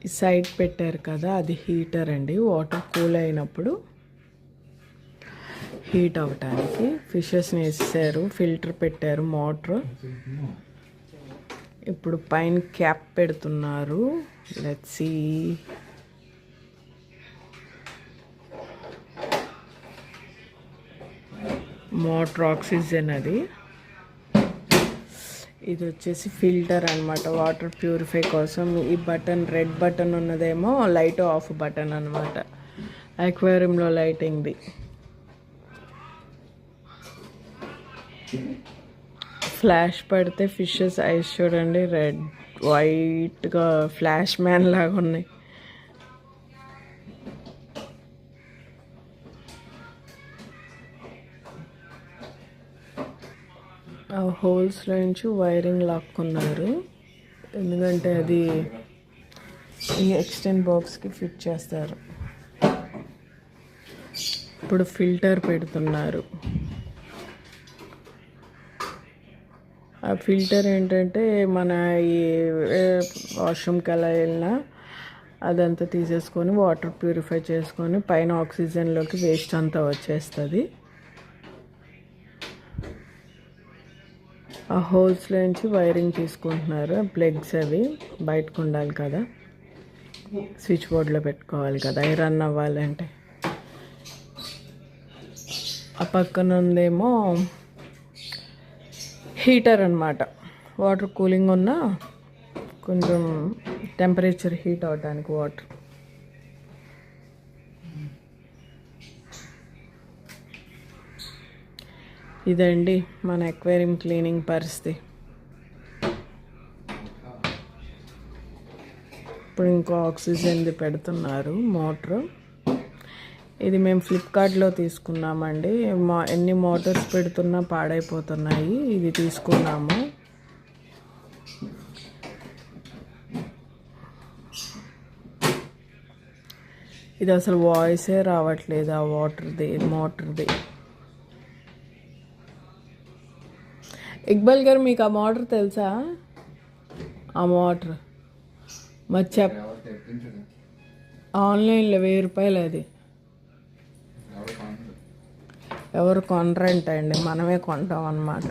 ఈ సైడ్ పెట్టారు కదా, అది హీటర్ అండి. వాటర్ కూల్ అయినప్పుడు హీట్ అవ్వటానికి ఫిషెస్ని వేసారు, ఫిల్టర్ పెట్టారు, మోటర్. ఇప్పుడు పైన క్యాప్ పెడుతున్నారు. Let's see. మోటర్ ఆక్సిజన్ అది. ఇది వచ్చేసి ఫిల్టర్ అనమాట, వాటర్ ప్యూరిఫై కోసం. ఈ బటన్, రెడ్ బటన్ ఉన్నదేమో లైట్ ఆఫ్ బటన్ అనమాట, అక్వేరియంలో లైటింగ్ది. ఫ్లాష్ పడితే ఫిషెస్ ఐస్ చూడండి, రెడ్ వైట్గా ఫ్లాష్ మ్యాన్ లాగా ఉన్నాయి. ఆ హోల్స్లో నుంచి వైరింగ్ లాక్కున్నారు, ఎందుకంటే అది ఈ ఎక్స్టెండ్ బాక్స్కి ఫిట్ చేస్తారు. ఇప్పుడు ఫిల్టర్ పెడుతున్నారు. ఆ ఫిల్టర్ ఏంటంటే మన ఈ వాష్రూమ్కి అలా వెళ్ళినా అదంతా తీసేసుకొని వాటర్ ప్యూరిఫై చేసుకొని పైన ఆక్సిజన్లోకి వేస్ట్ అంతా వచ్చేస్తుంది. ఆ హోల్స్లో నుంచి వైరింగ్ తీసుకుంటున్నారు. ప్లగ్స్ అవి బయటకు ఉండాలి కదా, స్విచ్ బోర్డ్లో పెట్టుకోవాలి కదా అవి రన్ అవ్వాలంటే. ఆ పక్కన ఉందేమో హీటర్ అనమాట, వాటర్ కూలింగ్ ఉన్నా కొంచెం టెంపరేచర్ హీట్ అవడానికి వాటర్. ఇదండి మన అక్వేరియం క్లీనింగ్ పరిస్థితి. ఇప్పుడు ఇంకో ఆక్సిజన్ది పెడుతున్నారు మోటరు. ఇది మేము ఫ్లిప్కార్ట్లో తీసుకున్నామండి. ఎన్ని మోటార్స్ పెడుతున్నా పాడైపోతున్నాయి, ఇది తీసుకున్నాము. ఇది అసలు వాయిసే రావట్లేదు ఆ వాటర్ది, మోటార్ది. ఇక్బాల్ గారు, మీకు ఆ మోటార్ తెలుసా? ఆ మోటార్ మరి ఆన్లైన్లో 1000 రూపాయలు. అది ఎవరు కొనరంట అండి, మనమే కొంటాం అన్నమాట.